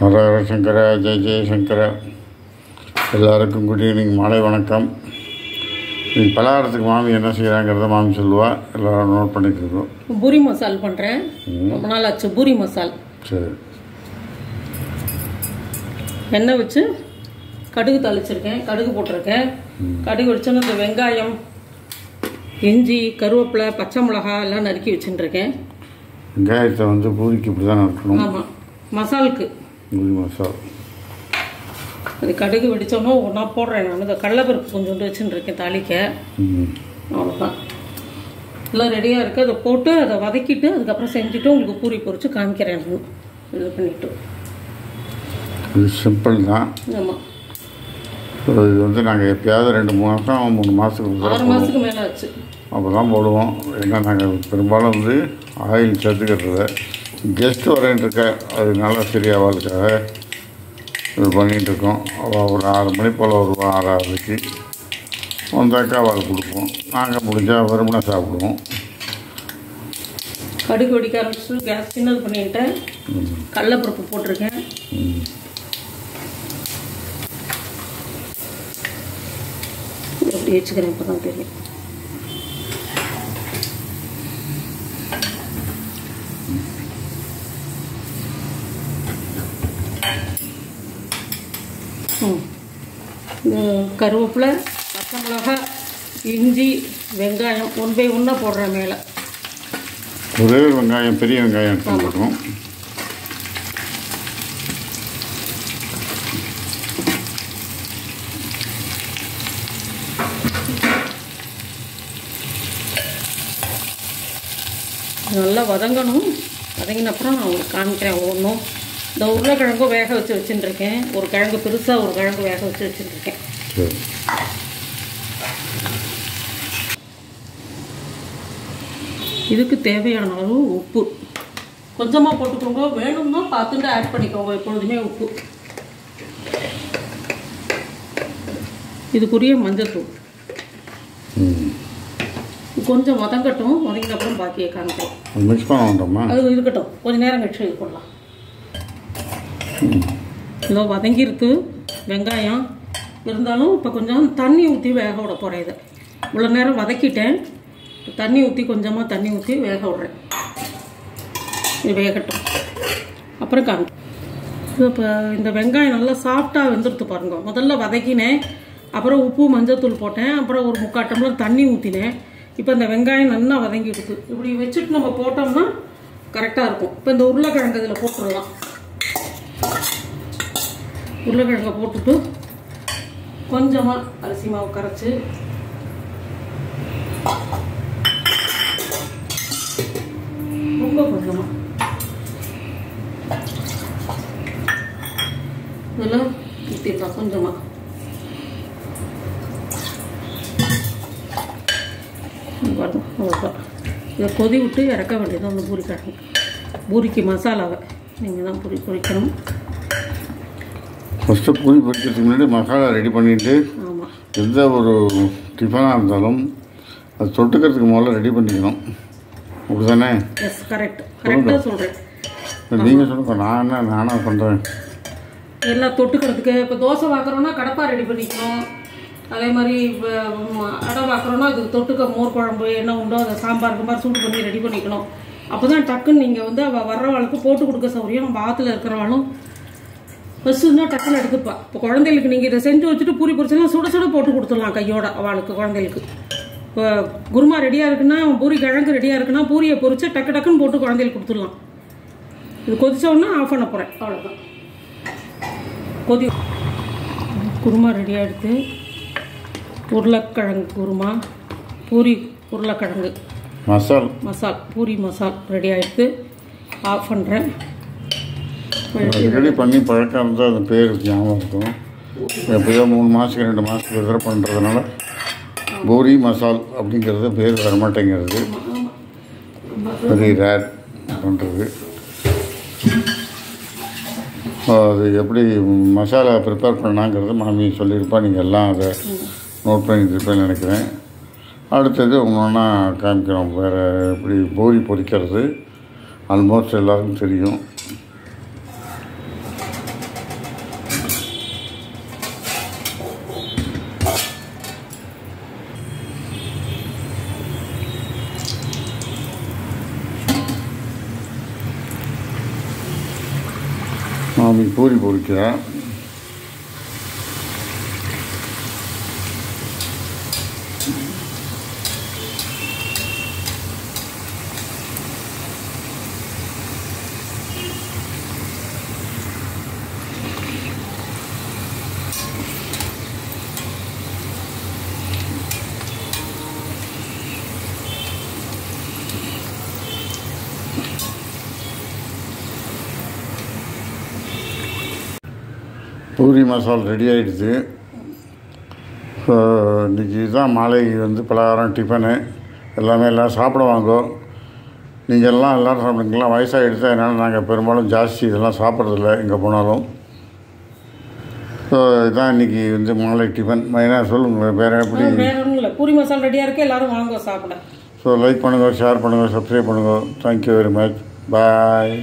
ஹர ஹர சங்கர ஜெய ஜெய சங்கர. எல்லாருக்கும் good evening, மாலை வணக்கம். இன்னைக்கு பலகாரத்துக்கு மாமி என்ன செய்கிறாங்கிறத மாமி சொல்லுவா, எல்லோரும் நோட் பண்ணிட்டுருக்கோம். பூரி மசால் பண்ணுறேன், ரொம்ப நாள் ஆச்சு. பூரி மசால். சரி. எண்ணெய் வச்சு கடுகு தாளிச்சிருக்கேன், கடுகு போட்டிருக்கேன். கடுகு வச்சோன்னு இந்த வெங்காயம், இஞ்சி, கருவேப்பிலை, பச்சை மிளகா எல்லாம் நறுக்கி வச்சுட்டுருக்கேன். வெங்காயத்தை வந்து பூரிக்கு இப்படி தான் நறுக்கணும். ஆமாம், மசாலுக்கு பூரி மசால். அது கடுகு வெடித்தோன்னோ ஒன்றா போடுறேன். நான் இந்த கடலைப்பருப்பு கொஞ்சோண்டு வச்சுட்டுருக்கேன் தாளிக்க. அவ்வளோதான், எல்லாம் ரெடியாக இருக்குது. அதை போட்டு அதை வதக்கிட்டு அதுக்கப்புறம் செஞ்சுட்டு உங்களுக்கு பூரி பொரித்து காமிக்கிறேன். இது பண்ணிவிட்டு இது சிம்பிள் தான். ஆமாம், இது வந்து நாங்கள் எப்பயாவது 2-3 மாதத்துக்கு 6 மாதத்துக்கு மேலே ஆச்சு. அப்போ தான் போடுவோம். ஏன்னா நாங்கள் பெரும்பாலும் வந்து ஆயில் சேர்த்துக்கிறது. கெஸ்ட்டு வரேன்ருக்க, அதனால சரி அவளுக்காக இது பண்ணிகிட்ருக்கோம். அவள் ஒரு 6 மணி போல் வருவா, 6:30க்கு வந்தாக்கா அவளுக்கு கொடுப்போம். நாங்கள் முடிஞ்சால் வெறுமனே சாப்பிடுவோம். கடுகு வெடிக்க ஆரம்பிச்சு கேஸ் சின்னது பண்ணிக்கிட்டேன். கடலைப்பருப்பு போட்டிருக்கேன். எப்படி வச்சுக்கிறேன் இப்போ தான் தெரியும். கருவேப்பிலை, பச்சை மிளகாய், இஞ்சி, வெங்காயம் 1 by 1 போடுறேன் மேலே. ஒரே வெங்காயம், பெரிய வெங்காயம் எடுத்துருக்கோம். நல்லா வதங்கணும். வதங்கின அப்புறம் நான் உங்களுக்கு காமிக்கிறேன் ஒன்றும். இந்த உருளைக்கிழங்கும் வேக வச்சு வச்சுட்டுருக்கேன். ஒரு கிழங்கு பெருசாக, ஒரு கிழங்கு வேக வச்சு வச்சுட்டுருக்கேன். இதுக்கு தேவையான அளவு உப்பு கொஞ்சமாக போட்டுக்கோங்க. வேணும்னா பார்த்துட்டு ஆட் பண்ணிக்கோங்க எப்பொழுதுமே உப்பு. இதுக்குரிய மஞ்சள்தூள் கொஞ்சம் வதங்கட்டும். வதங்கின அப்புறம் பாக்கியை காமிக்கிறோம். மிக்ஸ் பண்ண வேண்டாமா? அது இருக்கட்டும், கொஞ்சம் நேரம் கழிச்சு இது பண்ணலாம். இதோ வதங்கிருக்கு வெங்காயம். இருந்தாலும் இப்போ கொஞ்சம் தண்ணி ஊற்றி வேக விட போகிறேன். இதை இவ்வளோ நேரம் வதக்கிட்டேன். தண்ணி ஊற்றி கொஞ்சமாக தண்ணி ஊற்றி வேக விட்றேன். இது வேகட்டும், அப்புறம் காமி. இப்போ இந்த வெங்காயம் நல்லா சாஃப்டாக வெந்துடுத்து பாருங்க. முதல்ல வதக்கினேன், அப்புறம் உப்பு மஞ்சள்தூள் போட்டேன், அப்புறம் ஒரு 3/4 டம்ளர் தண்ணி ஊற்றினேன். இப்போ இந்த வெங்காயம் நல்லா வதங்கிடுது. இப்படி வச்சுட்டு நம்ம போட்டோம்னா கரெக்டாக இருக்கும். இப்போ இந்த உருளைக்கிழங்கு இதில் போட்டுடலாம். உருளைக்கிழங்கை போட்டுட்டு கொஞ்சமாக அரிசி மாவு கரைச்சி ரொம்ப கொஞ்சமாக இதில் ஊற்றிடலாம். கொஞ்சமாக அவ்வளோதான். இதை கொதி விட்டு இறக்க வேண்டியதான். அந்த பூரிக்கிழங்கு பூரிக்கு மசாலாவை நீங்கள் தான் பொரிக்கணும். ஃபஸ்ட்டு பூரி பொரிக்கிறதுக்கு முன்னாடி மசாலா ரெடி பண்ணிவிட்டு, எந்த ஒரு டிஃபனாக இருந்தாலும் அது தொட்டுக்கிறதுக்கு முதல்ல ரெடி பண்ணிக்கணும். அப்படி தானே? எஸ், கரெக்டாக சொல்கிறேன். நீங்கள் சொல்லுங்க, நானாக பண்ணுறேன். எல்லாம் தொட்டுக்கிறதுக்கு இப்போ தோசை பார்க்குறோன்னா கடப்பா ரெடி பண்ணிக்கணும். அதே மாதிரி அடை பார்க்குறோன்னா அதுக்கு தொட்டுக்க மோர் குழம்பு என்ன உண்டோ அதை சாம்பாருக்கு மாதிரி சூடு பண்ணி ரெடி பண்ணிக்கணும். அப்போ தான் டக்குன்னு நீங்கள் வந்து அவள் வர்றவாளுக்கு போட்டு கொடுக்க சௌரியம். நம்ம ஆற்றுல இருக்கிறவாளும் ஃபஸ்ட்டு டக்குன்னு எடுத்துப்பா. இப்போ குழந்தைகளுக்கு நீங்கள் இதை செஞ்சு வச்சுட்டு பூரி பொரிச்செல்லாம் சுட சுட போட்டு கொடுத்துடலாம் கையோட. அவளுக்கு குழந்தைகளுக்கு இப்போ குருமா ரெடியாக இருக்குன்னா, பூரி கிழங்கு ரெடியாக இருக்குன்னா பூரியை பொரிச்சு டக்கு டக்குன்னு போட்டு குழந்தைகளுக்கு கொடுத்துடலாம். இது கொதிச்சோன்னா ஆஃப் பண்ண போகிறேன், அவ்வளோதான். குருமா ரெடியாக எடுத்து உருளைக்கிழங்கு குருமா, பூரி உருளைக்கிழங்கு மசால் பூரி மசால் ரெடி ஆகிடுத்து. ஆஃப் பண்ணுறேன். ரெடி பண்ணி பழக்கம் இருந்தால் அந்த பேர் ஞாபகம் இருக்கும். எப்படியோ 3 மாதத்துக்கு 2 மாதத்துக்கு எதிர பண்ணுறதுனால பூரி மசால் அப்படிங்கிறது பேர் வரமாட்டேங்கிறது. வெரி ரேர் பண்ணுறது. அது எப்படி மசாலா ப்ரிப்பேர் பண்ணாங்கிறது மாமி சொல்லியிருப்பா. நீங்கள் எல்லாம் அதை நோட் பண்ணியிருப்பேன்னு நினைக்கிறேன். அடுத்தது ஒன்றா காமிக்கிறோம். வேறு எப்படி பூரி பொரிக்கிறது ஆல்மோஸ்ட் எல்லாருக்கும் தெரியும். மாமி பூரி பொரிக்கிறேன். பூரி மசால் ரெடி ஆகிடுது. ஸோ இன்றைக்கி தான் மாலை பலகாரம் டிஃபனு எல்லாமே எல்லோரும் சாப்பிடுவாங்க. நீங்கள் எல்லோரும் சாப்பிடுங்களா? வயசாகிடுச்சு, அதனால் நாங்கள் பெரும்பாலும் ஜாஸ்தி இதெல்லாம் சாப்பிட்றதில்ல எங்கே போனாலும். ஸோ இதுதான் இன்றைக்கி மாலை டிஃபன். மெயினாக சொல்லுங்கள் வேறு எப்படி? வேறு ஒன்றும் இல்லை, பூரி மசால் ரெடியாக இருக்குது, எல்லோரும் வாங்க சாப்பிட. ஸோ லைக் பண்ணுங்கள், ஷேர் பண்ணுங்கள், சப்ஸ்கிரைப் பண்ணுங்கள். Thank you very much. பாய்.